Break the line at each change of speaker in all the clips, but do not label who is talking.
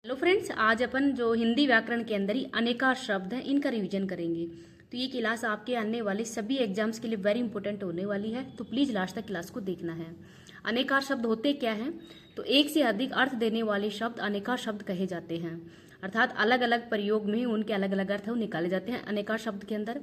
Hello friends, आज अपन जो हिंदी व्याकरण के अंदर ही अनेका शब्द हैं इनका रिवीजन करेंगे। तो ये क्लास आपके आने वाले सभी एग्जाम्स के लिए वेरी इंपॉर्टेंट होने वाली है, तो प्लीज लास्ट तक क्लास को देखना है। अनेका शब्द होते क्या हैं? तो एक से अधिक अर्थ देने वाले शब्द अनेका शब्द कहे जाते हैं, अर्थात अलग अलग प्रयोग में उनके अलग अलग अर्थ निकाले जाते हैं अनेका शब्द के अंदर।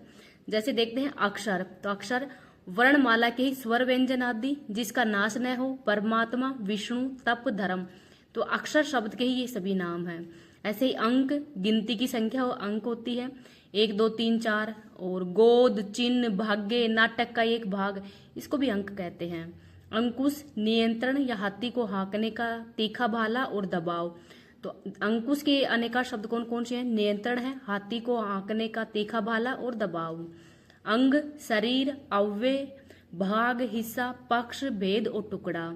जैसे देखते हैं अक्षर, तो अक्षर वर्णमाला के ही स्वर व्यंजन आदि, जिसका नाश न हो, परमात्मा, विष्णु, तप, धर्म, तो अक्षर शब्द के ही ये सभी नाम हैं। ऐसे ही अंक गिनती की संख्या और अंक होती है, 1 2 3 4। और गोद, चिन्ह, भाग्य, नाटक का एक भाग, इसको भी अंक कहते हैं। अंकुश नियंत्रण या हाथी को हाँकने का तीखा भाला और दबाव। तो अंकुश के अनेका शब्द कौन कौन से हैं? नियंत्रण है, हाथी को हाँकने का तीखा भाला और दबाव। अंग शरीर, अव्यय, भाग, हिस्सा, पक्ष, भेद और टुकड़ा।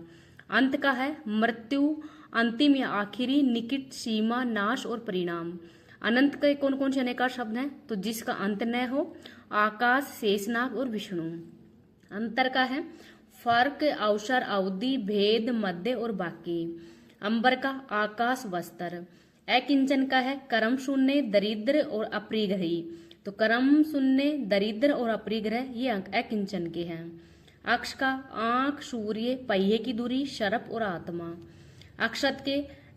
अंत का है मृत्यु, अंतिम या आखिरी, निकट, सीमा, नाश और परिणाम। अनंत के कौन कौन से अनेका शब्द हैं? तो जिसका अंत न हो, आकाश, शेषनाग और विष्णु। अंतर का है फर्क, अवसर, अवधि, भेद, मध्य और बाकी। अंबर का आकाश, वस्त्र। अकिंचन का है कर्म शून्य, दरिद्र और अप्रिग्रही। तो कर्म शून्य, दरिद्र और अप्रिग्रह ये अकिंचन के हैं। अक्ष का आंख, सूर्य, पहिए की दूरी, शरप और आत्मा। अक्षत के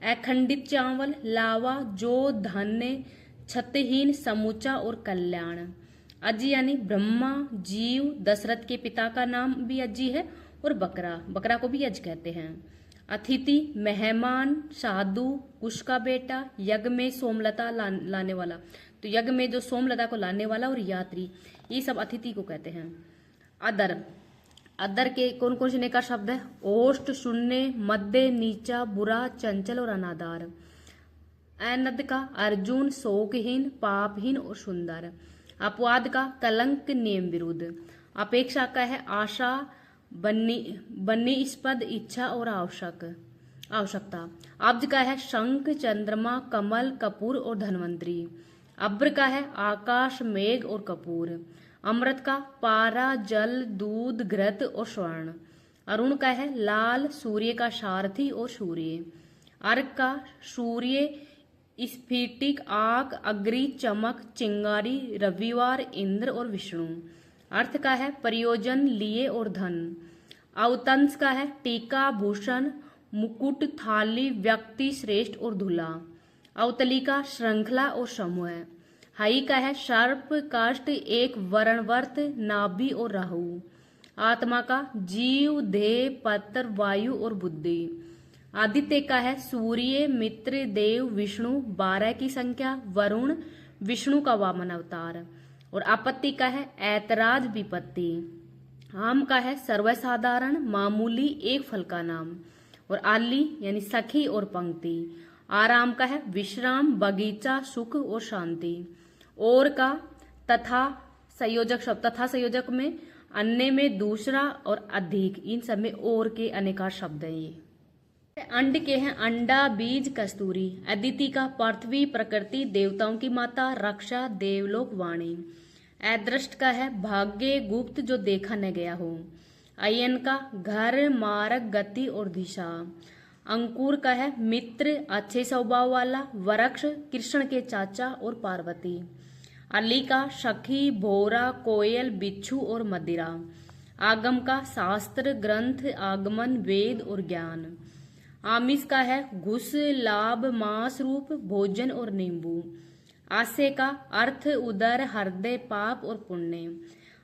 अखंडित चावल, लावा, जो, धान्य, छतहीन, समूचा और कल्याण। अजी यानी ब्रह्मा, जीव, दशरथ के पिता का नाम भी अजी है, और बकरा, बकरा को भी अज कहते हैं। अतिथि मेहमान, साधु, कुश का बेटा, यज्ञ में सोमलता लाने वाला, तो यज्ञ में जो सोमलता को लाने वाला, और यात्री, ये सब अतिथि को कहते हैं। अदर, अदर के कौन कौन से अनेका शब्द है? ओष्ठ, शून्य, मध्य, नीचा, बुरा, चंचल और अनादार। अनद का अर्जुन, शोकहीन, पापहीन और सुंदर। अपवाद का कलंक, नियम विरुद्ध। अपेक्षा का है आशा, बनिस्पद, इच्छा और आवश्यकता। अब्ज का है शंख, चंद्रमा, कमल, कपूर और धन्वंतरी। अब्र का है आकाश, मेघ और कपूर। अमृत का पारा, जल, दूध, घृत और स्वर्ण। अरुण का है लाल, सूर्य का सारथी और सूर्य। अर्क का सूर्य, स्फटिक, आग, अग्नि, चमक, चिंगारी, रविवार, इंद्र और विष्णु। अर्थ का है प्रयोजन, लिए और धन। अवतंस का है टीका, भूषण, मुकुट, थाली, व्यक्ति, श्रेष्ठ और धुला। अवतली का श्रृंखला और समूह। हई का है सर्प, काष्ठ, एक वर्णवर्त, नाभि और राहु। आत्मा का जीव, देह, पत्र, वायु और बुद्धि। आदित्य का है सूर्य, मित्र, देव, विष्णु, 12 की संख्या, वरुण, विष्णु का वामन अवतार। और आपत्ति का है ऐतराज, विपत्ति। आम का है सर्वसाधारण, मामूली, एक फल का नाम। और आली यानी सखी और पंक्ति। आराम का है विश्राम, बगीचा, सुख और शांति। और का तथा संयोजक शब्द, तथा संयोजक में अन्य में दूसरा और अधिक, इन सब में और के अनेका शब्द हैं। ये अंड के हैं अंडा, बीज, कस्तूरी। अदिति का पृथ्वी, प्रकृति, देवताओं की माता, रक्षा, देवलोक, वाणी। अदृष्ट का है भाग्य, गुप्त, जो देखा न गया हो। अयन का घर, मार्ग, गति और दिशा। अंकुर का है मित्र, अच्छे स्वभाव वाला, वृक्ष, कृष्ण के चाचा और पार्वती। अली का सखी, भोरा, कोयल, बिच्छू और मदिरा। आगम का शास्त्र, ग्रंथ, आगमन, वेद और ज्ञान। आमिष का है घुस, लाभ, मांस रूप, भोजन और नींबू। आश्रय का अर्थ, उदर, हृदय, पाप और पुण्य।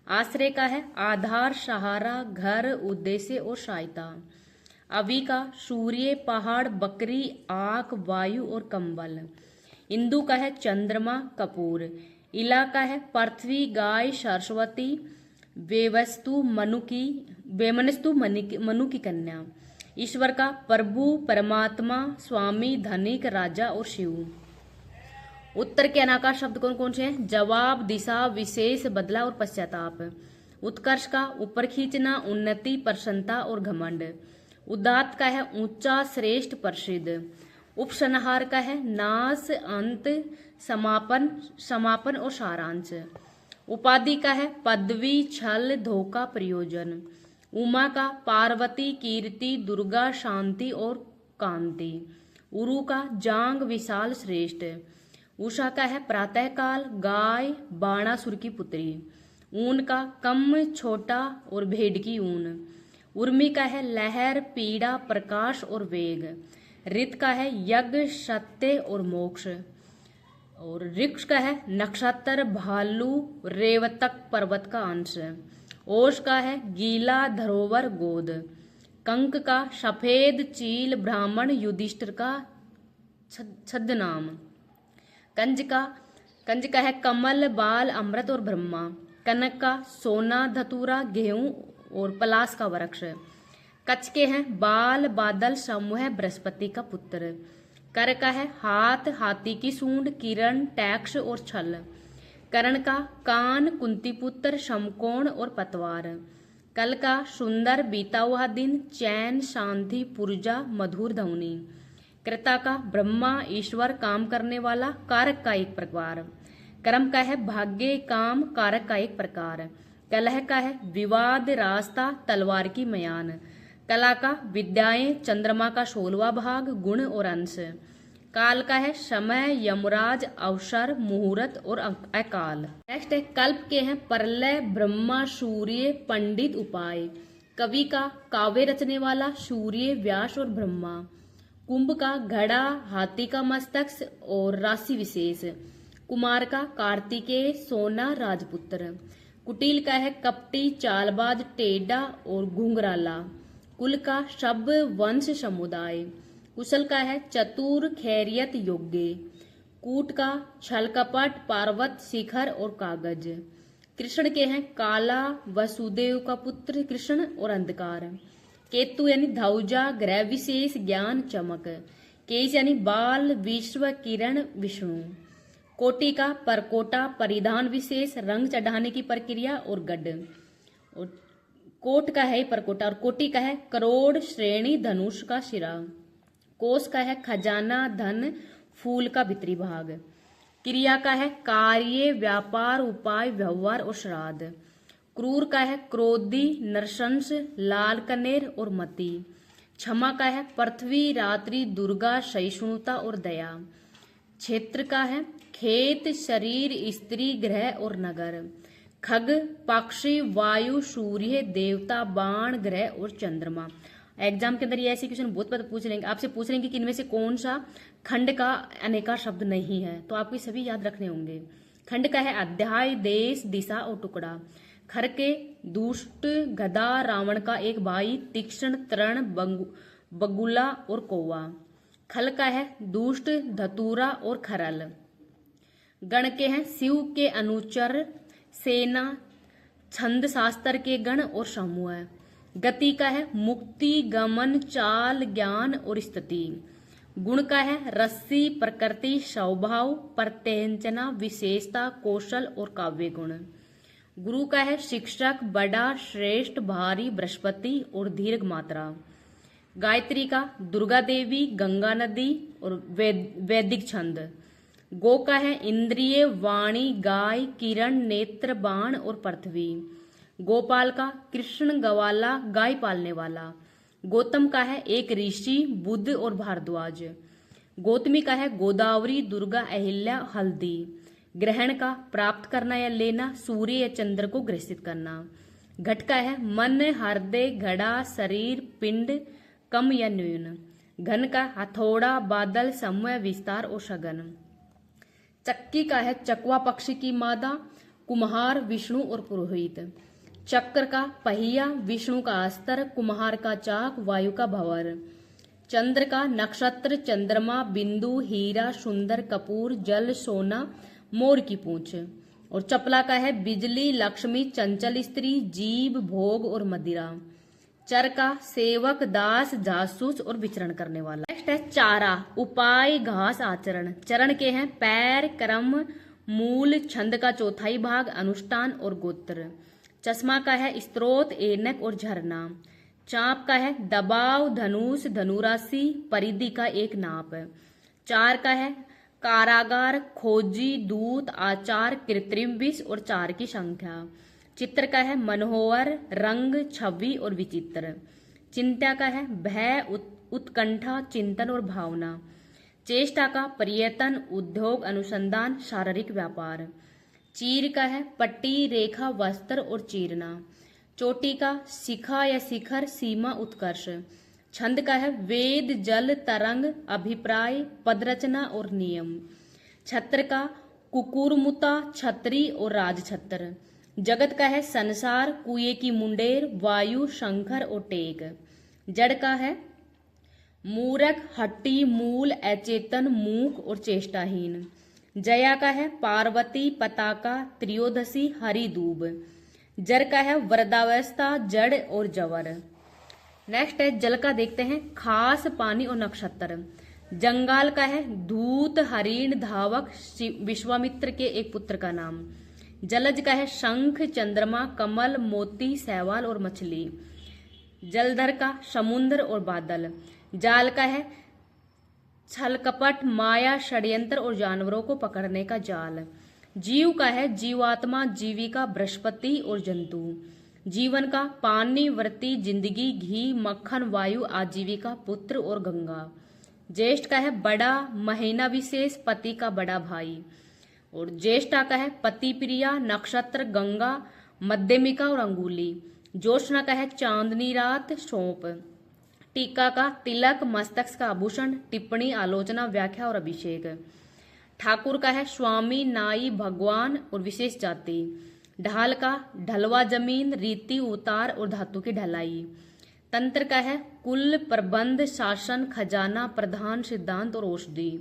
आश्रय का है आधार, सहारा, घर, उद्देश्य और सहायता। अवि का सूर्य, पहाड़, बकरी, आंख, वायु और कंबल। इंदु का है चंद्रमा, कपूर। इला का है पृथ्वी, गाय, सरस्वती, वेवस्तु, मनु की कन्या। ईश्वर का प्रभु, परमात्मा, स्वामी, धनिक, राजा और शिव। उत्तर के अनाकार शब्द कौन कौन से हैं? जवाब, दिशा, विशेष, बदला और पश्चाताप। उत्कर्ष का ऊपर खींचना, उन्नति, प्रसन्नता और घमंड। उदात्त का है ऊंचा, श्रेष्ठ, प्रसिद्ध। उपसंहार का है नाश, अंत, समापन और सारांश। उपाधि का है पदवी, छल, धोखा, प्रयोजन। उमा का पार्वती, कीर्ति, दुर्गा, शांति और कांति। उरु का जांग विशाल श्रेष्ठ। उषा का है प्रातःकाल गाय बाणासुर की पुत्री। ऊन का कम छोटा और भेड़ की ऊन। उर्मी का है लहर पीड़ा प्रकाश और वेग। ऋत का है यज्ञ सत्य और मोक्ष। और ऋक्ष का है नक्षत्र भालू रेवतक पर्वत का अंश। ओश का है गीला धरोवर गोद। कंक का सफेद चील ब्राह्मण युधिष्ठिर का छद्मनाम। कंज का है कमल बाल अमृत और ब्रह्मा। कनक का सोना धतूरा गेहूं और पलास का वृक्ष। कच्छ के हैं बाल बादल समूह बृहस्पति का पुत्र। कर का है हाथ हाथी की सूंड किरण टैक्ष और छल। कर्ण का कान कुंती पुत्र समकोण और पतवार। कल का सुंदर बीता हुआ दिन चैन शांति पुर्जा मधुर ध्वनि। कृता का ब्रह्मा ईश्वर काम करने वाला कारक का एक प्रकार। कर्म का है भाग्य काम कारक का एक प्रकार। कलह का है विवाद रास्ता तलवार की मयान। कला का विद्याएं चंद्रमा का 16वां भाग गुण और अंश। काल का है समय यमराज अवसर मुहूर्त और अकाल। नेक्स्ट है कल्प के हैं प्रलय ब्रह्मा सूर्य पंडित उपाय। कवि का काव्य रचने वाला सूर्य व्यास और ब्रह्मा। कुंभ का घड़ा हाथी का मस्तक और राशि विशेष। कुमार का कार्तिकेय सोना राजपुत्र। कुटिल का है कपटी चालबाज टेढ़ा और घुंघराला। कुल का शब्द वंश समुदाय। कुशल का है चतुर खैरियत योग्य। कूट का छल कपट पार्वत शिखर और कागज। कृष्ण के हैं काला वसुदेव का पुत्र कृष्ण और अंधकार। केतु यानी धौजा ग्रह विशेष ज्ञान चमक। केश यानी बाल विश्व किरण विष्णु। कोटि का परकोटा परिधान विशेष रंग चढ़ाने की प्रक्रिया और गढ़। और कोट का है परकोटा और कोटि का है करोड़ श्रेणी धनुष का शिरा। कोष का है खजाना धन फूल का भीतरी भाग। क्रिया का है कार्य व्यापार उपाय व्यवहार और श्राद्ध। क्रूर का है क्रोधी नरशंस लाल कनेर और मति। क्षमा का है पृथ्वी रात्रि दुर्गा सहिष्णुता और दया। क्षेत्र का है खेत शरीर स्त्री ग्रह और नगर। खग पक्षी वायु सूर्य देवता बाण ग्रह और चंद्रमा। एग्जाम के अंदर ये ऐसे क्वेश्चन बहुत बार पूछ लेंगे, आपसे पूछ लेंगे कि इनमें से कौन सा खंड का अनेका शब्द नहीं है, तो आपको सभी याद रखने होंगे। खंड का है अध्याय देश दिशा और टुकड़ा। खर के दुष्ट गदा रावण का एक भाई तीक्ष्ण तृण बगुला और कौवा। खल का है दुष्ट धतूरा और खरल। गण के हैं शिव के अनुचर सेना छंद शास्त्र के गण और समूह। गति का है मुक्ति गमन चाल ज्ञान और स्थिति। गुण का है रस्सी प्रकृति स्वभाव प्रत्यंचना विशेषता कौशल और काव्य गुण। गुरु का है शिक्षक बड़ा श्रेष्ठ भारी बृहस्पति और दीर्घ मात्रा। गायत्री का दुर्गा देवी गंगा नदी और वैदिक छंद। गो का है इंद्रिय वाणी गाय किरण नेत्र बाण और पृथ्वी। गोपाल का कृष्ण गवाला गाय पालने वाला। गौतम का है एक ऋषि बुद्ध और भारद्वाज। गौतमी का है गोदावरी दुर्गा अहिल्या हल्दी। ग्रहण का प्राप्त करना या लेना सूर्य या चंद्र को ग्रसित करना। घट का है मन हृदय घड़ा शरीर पिंड कम या न्यून। घन का हथौड़ा बादल समय विस्तार और सघन। चक्की का है चकवा पक्षी की मादा कुम्हार विष्णु और पुरोहित। चक्र का पहिया विष्णु का अस्त्र कुम्हार का चाक वायु का भंवर। चंद्र का नक्षत्र चंद्रमा बिंदु हीरा सुंदर कपूर जल सोना मोर की पूंछ। और चपला का है बिजली लक्ष्मी चंचल स्त्री जीव भोग और मदिरा। चर का सेवक दास जासूस और विचरण करने वाला। नेक्स्ट है चारा उपाय घास आचरण। चरण के हैं पैर क्रम मूल छंद का चौथाई भाग अनुष्ठान और गोत्र। चश्मा का है स्त्रोत एनक और झरना। चाप का है दबाव धनुष धनुराशि परिधि का एक नाप। चार का है कारागार खोजी दूत आचार कृत्रिम विष और चार की संख्या। चित्र का है मनोहर रंग छवि और विचित्र। चिंता का है भय उत्कंठा चिंतन और भावना। चेष्टा का पर्यटन, उद्योग, अनुसंधान, शारीरिक व्यापार। चीर का है पट्टी, रेखा, वस्त्र और चीरना। चोटी का शिखा या शिखर, सीमा, उत्कर्ष। छंद का है वेद, जल, तरंग, अभिप्राय, पदरचना और नियम। छत्र का कुकुरमुता, छत्री और राजछत्र। जगत का है संसार, कुएं की मुंडेर, वायु, शंकर और टेक। जड़ का है मूरख, हट्टी, मूल, अचेतन, मूक और चेष्टाहीन। जया का है पार्वती, पताका, त्रियोदशी, हरिदूब। जर का है वृद्धावस्था, जड़ और जवर। नेक्स्ट है जल का, देखते हैं खास, पानी और नक्षत्र। जंगाल का है धूत, हरिण, धावक, विश्वामित्र के एक पुत्र का नाम। जलज का है शंख, चंद्रमा, कमल, मोती, शैवाल और मछली। जलधर का समुद्र और बादल। जाल का है छल, कपट, माया, षड्यंत्र और जानवरों को पकड़ने का जाल। जीव का है जीवात्मा, जीविका, बृहस्पति और जंतु। जीवन का पानी, व्रती, जिंदगी, घी, मक्खन, वायु, आजीविका, पुत्र और गंगा। ज्येष्ठ का है बड़ा, महीना विशेष, पति का बड़ा भाई। और ज्येष्ठा का है पति प्रिया, नक्षत्र, गंगा, मध्यमिका और अंगुली। ज्योत्सना का है चांदनी रात, सौंप। टीका का तिलक, मस्तक का आभूषण, टिप्पणी, आलोचना, व्याख्या और अभिषेक। ठाकुर का है स्वामी, नाई, भगवान और विशेष जाति। ढाल का ढलवा जमीन, रीति, उतार और धातु की ढलाई। तंत्र का है कुल, प्रबंध, शासन, खजाना, प्रधान, सिद्धांत और औषधि।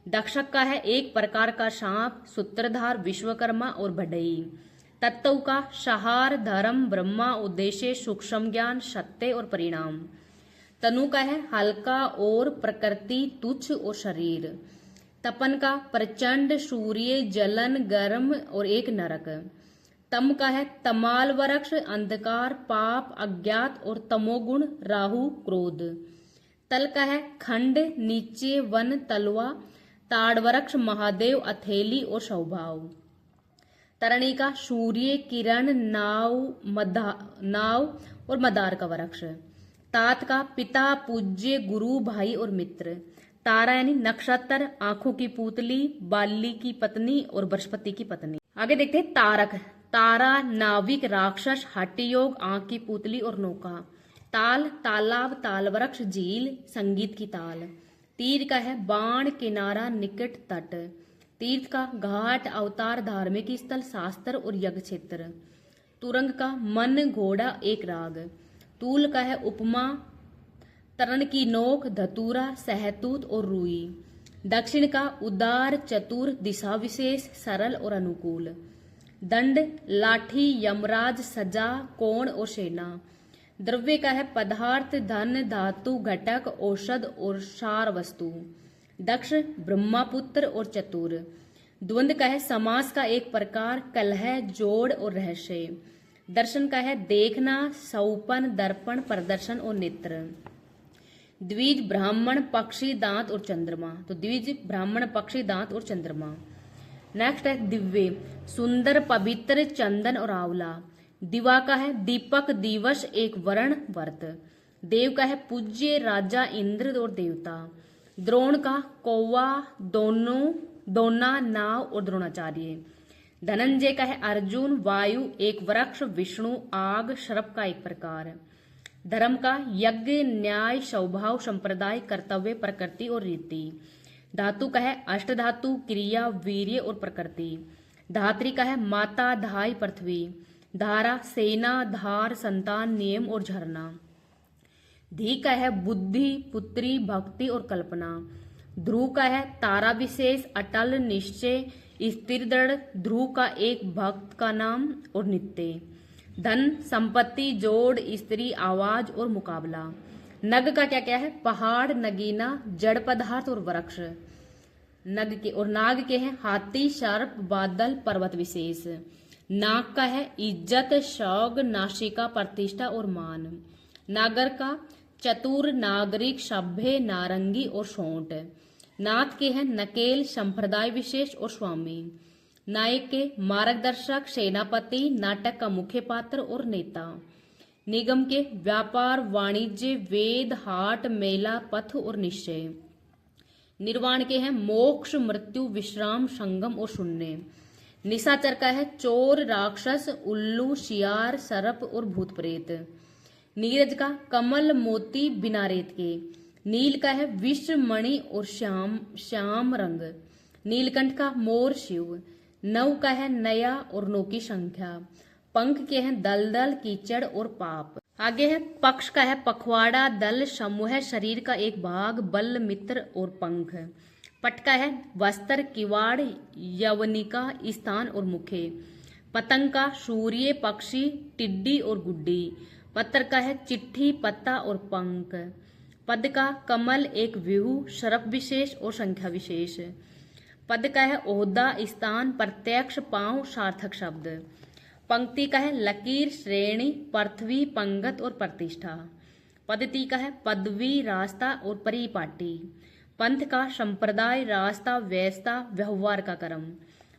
दक्षक का है एक प्रकार का सांप, सूत्रधार, विश्वकर्मा और बढ़ई। तत्व का सहार, धर्म, ब्रह्मा, उद्देश्य, सूक्ष्म ज्ञान, सत्य और परिणाम। तनु का है हल्का और प्रकृति, तुच्छ और शरीर। तपन का प्रचंड, सूर्य, जलन, गर्म और एक नरक। तम का है तमाल वृक्ष, अंधकार, पाप, अज्ञात और तमोगुण, राहु, क्रोध। तल का है खंड, नीचे, वन, तलवा, ताड़ वृक्ष, महादेव, अथेली और स्वभाव। तरणी का सूर्य, किरण, नाव और मदार का वृक्ष। तात का पिता, पूज्य, गुरु, भाई और मित्र। तारा यानी नक्षत्र, आंखों की पुतली, बाली की पत्नी और बृहस्पति की पत्नी। आगे देखते हैं तारक। तारा, नाविक, राक्षस, हट्टी योग, आंख की पुतली और नौका। ताल, तालाब, ताल वृक्ष, झील, संगीत की ताल। तीर का है बाण, किनारा, निकट, तट। तीर्थ का घाट, अवतार, धार्मिक स्थल, शास्त्र और यज्ञ क्षेत्र। तुरंग का मन, घोड़ा, एक राग। तूल का है उपमा, तरण की नोक, धतूरा, सहतूत और रुई। दक्षिण का उदार, चतुर, दिशा विशेष, सरल और अनुकूल। दंड, लाठी, यमराज, सजा, कोण और सेना। द्रव्य का है पदार्थ, धन, धातु, घटक, औषध और सार वस्तु। दक्ष, ब्रह्मापुत्र और चतुर। द्वंद्व का है समास का एक प्रकार, कलह, जोड़ और रहस्य। दर्शन का है देखना, सौपन, दर्पण, प्रदर्शन और नेत्र। द्विज, ब्राह्मण, पक्षी, दांत और चंद्रमा। तो द्विज, ब्राह्मण, पक्षी, दांत और चंद्रमा। नेक्स्ट है दिव्य, सुंदर, पवित्र, चंदन और आंवला। दिवा का है दीपक, दिवस, एक वर्ण, वर्त। देव का है पूज्य, राजा, इंद्र और देवता। द्रोण का कौवा, दोना, नाव और द्रोणाचार्य। धनंजय का है अर्जुन, वायु, एक वृक्ष, विष्णु, आग, सर्प का एक प्रकार। धर्म का यज्ञ, न्याय, स्वभाव, संप्रदाय, कर्तव्य, प्रकृति और रीति। धातु का है अष्टधातु, क्रिया, वीर्य और प्रकृति। धात्री का है माता, धाय, पृथ्वी। धारा, सेना, धार, संतान, नियम और झरना। धी का है बुद्धि, पुत्री, भक्ति और कल्पना। ध्रुव का है तारा विशेष, अटल, निश्चय, स्थिर, दृढ़। ध्रुव का एक भक्त का नाम और नित्य। धन, संपत्ति, जोड़, स्त्री, आवाज और मुकाबला। नग का क्या क्या है पहाड़, नगीना, जड़ पदार्थ और वृक्ष। नग के और नाग के हैं हाथी, सर्प, बादल, पर्वत विशेष। नाग का है इज्जत, शौक, नासिका, प्रतिष्ठा और मान। नागर का चतुर, नागरिक, सभ्य, नारंगी और सोंठ। नाथ के हैं नकेल, संप्रदाय विशेष और स्वामी। नायक के मार्गदर्शक, सेनापति, नाटक का मुख्य पात्र और नेता। निगम के व्यापार, वाणिज्य, वेद, हाट, मेला, पथ और निश्चय। निर्वाण के हैं मोक्ष, मृत्यु, विश्राम, संगम और शून्य। निशाचर का है चोर, राक्षस, उल्लू, शियार, सर्प और भूत प्रेत। नीरज का कमल, मोती, बिना रेत के। नील का है विश्व, मणि और श्याम रंग। नीलकंठ का मोर, शिव। नव का है नया और नौ की संख्या। पंख के हैं दलदल, कीचड़ और पाप। आगे है पक्ष का है पखवाड़ा, दल, समूह, शरीर का एक भाग, बल, मित्र और पंख। पट का है वस्त्र, किवाड़, यवनिका, स्थान और मुखे। पतंग का सूर्य, पक्षी, टिड्डी और गुड्डी। पत्र का है चिट्ठी, पत्ता और पंख। पद का कमल, एक व्यूह, शरफ विशेष और संख्या विशेष। पद का है ओहदा, स्थान, प्रत्यक्ष, पांव, सार्थक शब्द। पंक्ति का है लकीर, श्रेणी, पृथ्वी, पंगत और प्रतिष्ठा। पद्धति का है पदवी, रास्ता और परिपाटी। पंथ का संप्रदाय, रास्ता, व्यवस्था, व्यवहार का क्रम।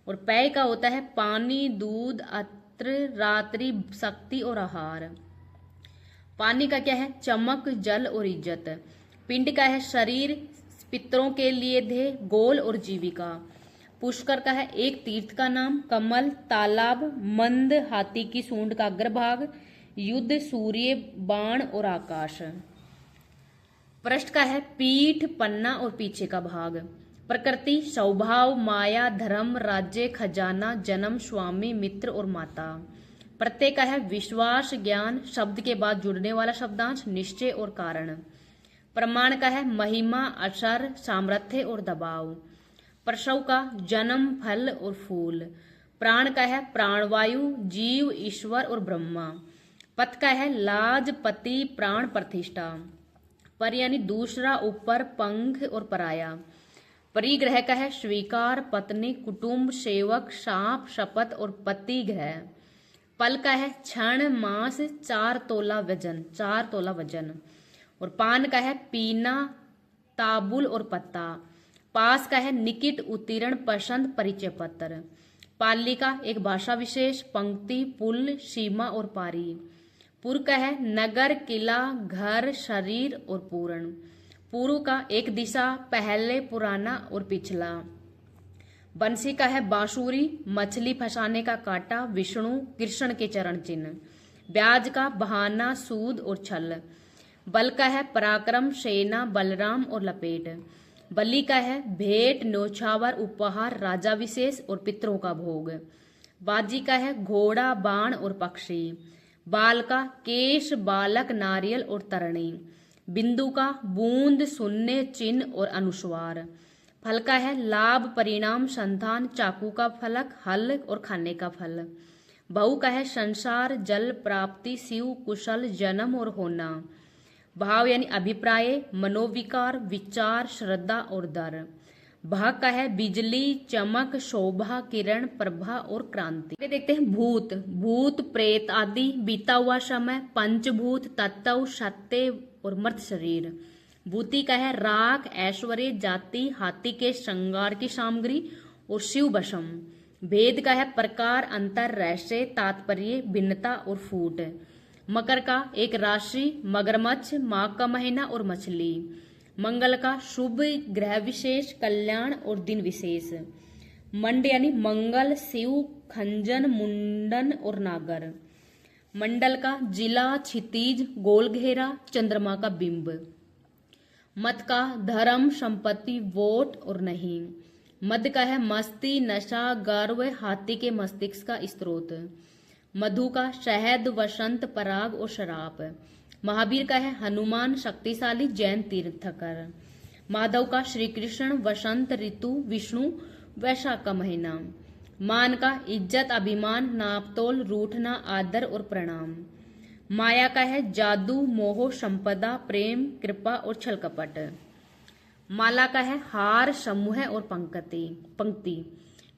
और पेय का होता है पानी, दूध, अत्र, रात्रि, शक्ति और आहार। पानी का क्या है चमक, जल और इज्जत। पिंड का है शरीर, पितरों के लिए ध्येय, गोल और जीविका। पुष्कर का है एक तीर्थ का नाम, कमल, तालाब, मंद, हाथी की सूंड का अग्रभाग, युद्ध, सूर्य, बाण और आकाश। पृष्ठ का है पीठ, पन्ना और पीछे का भाग। प्रकृति स्वभाव, माया, धर्म, राज्य, खजाना, जन्म, स्वामी, मित्र और माता। प्रत्यय का है विश्वास, ज्ञान, शब्द के बाद जुड़ने वाला शब्दांश, निश्चय और कारण। प्रमाण का है महिमा, असर, सामर्थ्य और दबाव। प्रसव का जन्म, फल और फूल। प्राण का है प्राणवायु, जीव, ईश्वर और ब्रह्मा। पथ का है लाज, पति, प्राण, प्रतिष्ठा। पर यानी दूसरा, ऊपर, पंख और पराया। परिग्रह का है स्वीकार, पत्नी, कुटुंब, सेवक, सांप, शपथ और पति ग्रह। पल का है क्षण, मास, 4 तोला वजन, 4 तोला वजन। और पान का है पीना, ताबुल और पत्ता। पास का है निकट, उत्तीर्ण, पसंद, परिचय पत्र। पाली का एक भाषा विशेष, पंक्ति, पुल, सीमा और पारी। पुर का है नगर, किला, घर, शरीर और पूर्ण। पूर्व का एक दिशा, पहले, पुराना और पिछला। बंसी का है बांसुरी, मछली फंसाने का कांटा, विष्णु, कृष्ण के चरण चिन्ह। ब्याज का बहाना, सूद और छल। बल का है पराक्रम, सेना, बलराम और लपेट। बलि का है भेंट, न्योछावर, उपहार, राजा विशेष और पितरों का भोग। बाजी का है घोड़ा, बाण और पक्षी। बाल का केश, बालक, नारियल और तरणी। बिंदु का बूंद, शून्य, चिन्ह और अनुस्वार। फल का है लाभ, परिणाम, संतान, चाकू का फलक, हल और खाने का फल। बहु का है संसार, जल, प्राप्ति, शिव, कुशल, जन्म और होना। भाव यानी अभिप्राय, मनोविकार, विचार, श्रद्धा और दर। भाग का है बिजली, चमक, शोभा, किरण, प्रभा और क्रांति। देखते हैं भूत। भूत, प्रेत आदि, बीता हुआ समय, पंचभूत, तत्व, सत्य और मर्त शरीर। भूति का है राख, ऐश्वर्य, जाति, हाथी के श्रृंगार की सामग्री और शिव बशम। भेद का है प्रकार, अंतर, रहस्य, तात्पर्य, भिन्नता और फूट। मकर का एक राशि, मगरमच्छ, माघ का महीना और मछली। मंगल का शुभ, ग्रह विशेष, कल्याण और दिन विशेष। मंड यानी मंगल, शिव, खंजन, मुंडन और नागर। मंडल का जिला, क्षितिज, गोल घेरा, चंद्रमा का बिंब। मत का धर्म, संपत्ति, वोट और नहीं। मद का है मस्ती, नशा, गर्व, हाथी के मस्तिष्क का स्रोत। मधु का शहद, वसंत, पराग और शराब। महावीर का है हनुमान, शक्तिशाली, जैन तीर्थकर। माधव का श्री कृष्ण, वसंत ऋतु, विष्णु, वैशाख का महीना। मान का इज्जत, अभिमान, नापतोल, रूठना, आदर और प्रणाम। माया का है जादू, मोह, संपदा, प्रेम, कृपा और छल कपट। माला का है हार, समूह और पंक्ति।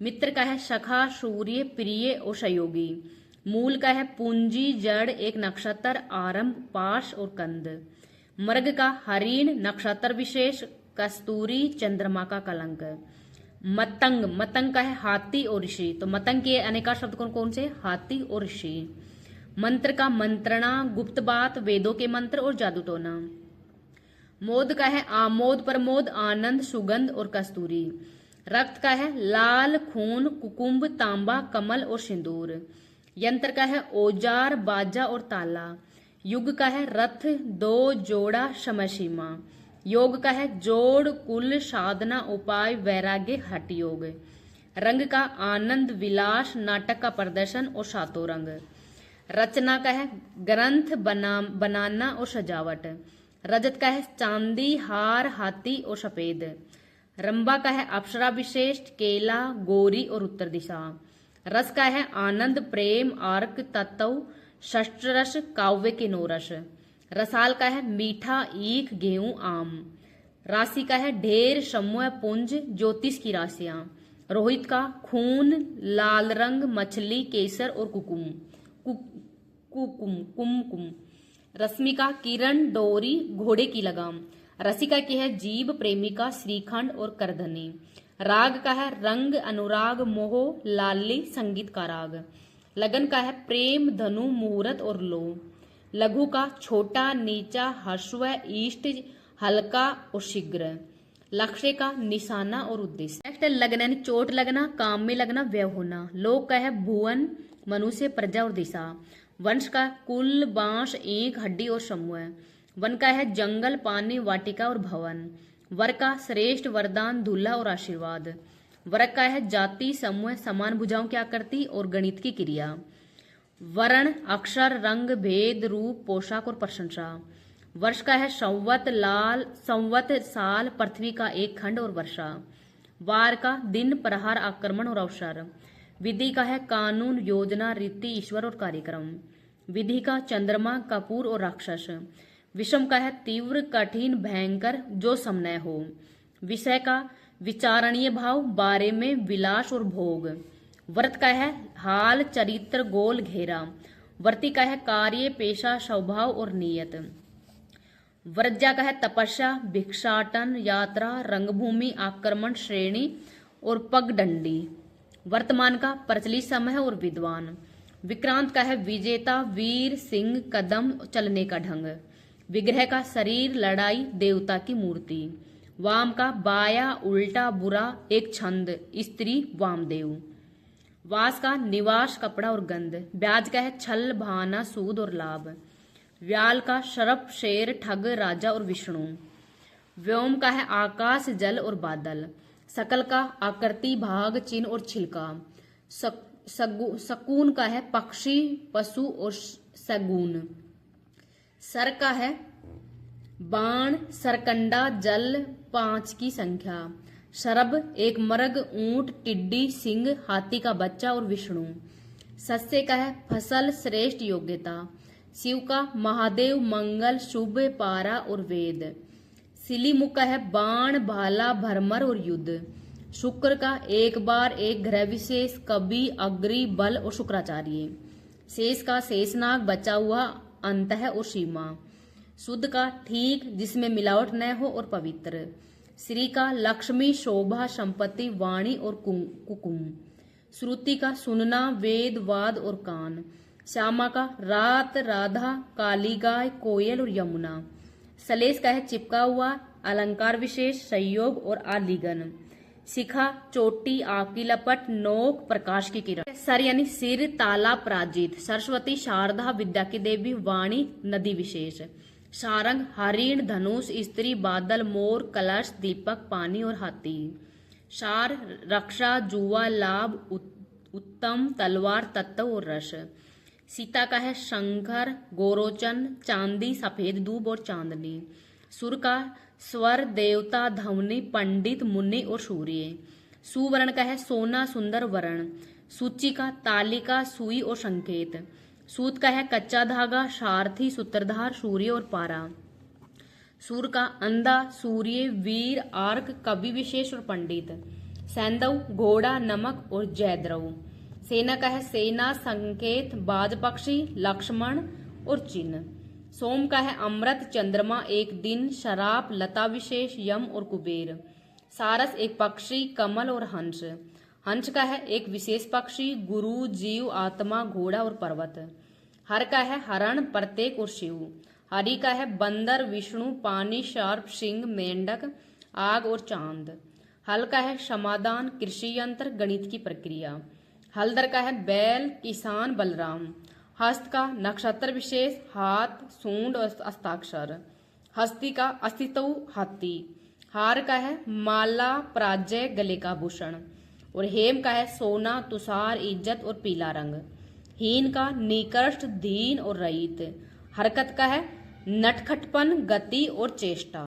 मित्र का है सखा, सूर्य, प्रिय और सहयोगी। मूल का है पूंजी, जड़, एक नक्षत्र, आरंभ, पाश और कंद। मर्ग का हरिण, नक्षत्र विशेष, कस्तूरी, चंद्रमा का कलंक। मतंग का है हाथी और ऋषि। तो मतंग के अनेका शब्द कौन कौन से? हाथी और ऋषि। मंत्र का मंत्रणा, गुप्त बात, वेदों के मंत्र और जादू टोना। मोद का है आमोद प्रमोद आनंद सुगंध और कस्तूरी। रक्त का है लाल खून कुकुम्भ तांबा कमल और सिंदूर। यंत्र का है औजार बाजा और ताला। युग का है रथ दो जोड़ा समय सीमा। योग का है जोड़ कुल साधना उपाय वैराग्य हठ योग। रंग का आनंद विलास नाटक का प्रदर्शन और सातों रंग। रचना का है ग्रंथ बनाना और सजावट। रजत का है चांदी हार हाथी और सफेद। रंबा का है अप्सरा विशेष केला गौरी और उत्तर दिशा। रस का है आनंद प्रेम अर्क तत्व षष्ठ रस काव्य के नौ रस। रसाल का है मीठा ईख गेहूं आम। राशि का है ढेर समूह पुंज ज्योतिष की राशियां। रोहित का खून लाल रंग मछली केसर और कुकुम कुमकुम। रश्मि का किरण डोरी घोड़े की लगाम। रसिका की है जीव प्रेमिका श्रीखंड और करधनी। राग का है रंग अनुराग मोह लाली संगीत का राग। लगन का है प्रेम धनु मुहूर्त और लो। लघु का छोटा नीचा हर्षव ईष्ट हल्का और शीघ्र। लक्ष्य का निशाना और उद्देश्य। नेक्स्ट है लगन यानी चोट लगना काम में लगना व्यय होना। लोक का है भुवन मनुष्य प्रजा और दिशा। वंश का कुल बांस ईंख हड्डी और समूह। वन का है जंगल पानी वाटिका और भवन। वर का श्रेष्ठ वरदान दूल्हा और आशीर्वाद। वर्ग का है जाति समूह समान भुजाओं की आकृति और गणित की क्रिया। वर्ण अक्षर रंग भेद रूप पोशाक और प्रशंसा। वर्ष का है संवत साल पृथ्वी का एक खंड और वर्षा। वार का दिन प्रहार आक्रमण और अवसर। विधि का है कानून योजना रीति ईश्वर और कार्यक्रम। विधि का चंद्रमा कपूर और राक्षस। विषम का है तीव्र कठिन भयंकर जो समन्वय हो। विषय का विचारणीय भाव बारे में विलास और भोग। व्रत का है हाल चरित्र गोल घेरा। वर्ती का है कार्य पेशा स्वभाव और नियत। वर्ज्या का है तपस्या भिक्षाटन यात्रा रंगभूमि आक्रमण श्रेणी और पगडंडी। वर्तमान का प्रचलित समय और विद्वान। विक्रांत का है विजेता वीर सिंह कदम चलने का ढंग। विग्रह का शरीर लड़ाई देवता की मूर्ति। वाम का बाया उल्टा बुरा एक छंद स्त्री वामदेव। वास का निवास कपड़ा और गंध। ब्याज का है छल भाना सूद और लाभ। व्याल का शरप शेर ठग राजा और विष्णु। व्योम का है आकाश जल और बादल। सकल का आकृति भाग चिन्ह और छिलका। सकून का है पक्षी पशु और सगुन। सर का है बाण सरकंडा जल 5 की संख्या। शरब एक मर्ग ऊंट टिड्डी सिंह हाथी का बच्चा और विष्णु। सस्य का है फसल श्रेष्ठ योग्यता। शिव का महादेव मंगल शुभ पारा और वेद। सिलीमुख का है बाण भाला भरमर और युद्ध। शुक्र का एक बार एक ग्रह विशेष कवि अग्रि बल और शुक्राचार्य। शेष का शेषनाग बचा हुआ अंत है और सीमा। शुद्ध का ठीक जिसमें मिलावट न हो और पवित्र। श्री का लक्ष्मी शोभा संपत्ति वाणी और कुकुम। श्रुति का सुनना वेद वाद और कान। श्यामा का रात राधा काली गाय कोयल और यमुना। सलेश का है चिपका हुआ अलंकार विशेष संयोग और आलिंगन। शिखा चोटी आग की लपट नोक प्रकाश की किरण। सर यानी सिर ताला पराजित। सरस्वती शारदा विद्या की देवी वाणी नदी विशेष। सारंग हरिण धनुष स्त्री बादल मोर कलश दीपक पानी और हाथी। सार रक्षा जुआ लाभ उत्तम तलवार तत्व और रस। सीता का है शंकर गोरोचन चांदी सफेद दूब और चांदनी। सुर का स्वर देवता ध्वनि पंडित मुनि और सूर्य। सुवर्ण का है सोना सुंदर वर्ण। सूची का तालिका सुई और संकेत। सूत का है कच्चा धागा सारथी सूत्रधार सूर्य और पारा। सूर का अंधा सूर्य वीर आर्क कवि विशेष और पंडित। सैंदव घोड़ा नमक और जयद्रव। सेना का है सेना संकेत बाज पक्षी लक्ष्मण और चिन्ह। सोम का है अमृत चंद्रमा एक दिन शराब लता विशेष यम और कुबेर। सारस एक पक्षी कमल और हंस। हंस का है एक विशेष पक्षी गुरु जीव आत्मा घोड़ा और पर्वत। हर का है हरण प्रत्येक और शिव। हरि का है बंदर, विष्णु, पानी, सर्प, सिंह, मेंढक, आग और चांद। हल का है समाधान, कृषि यंत्र, गणित की प्रक्रिया। हलदर का है बैल, किसान, बलराम। हस्त का नक्षत्र विशेष, हाथ, सूंड और हस्ताक्षर। हस्ती का अस्तित्व, हाथी। हार का है माला, पराजय, गले का आभूषण। और हेम का है सोना, तुषार, इज्जत और पीला रंग। हीन का निकृष्ट, दीन और रहित। हरकत का है नटखटपन, गति और चेष्टा।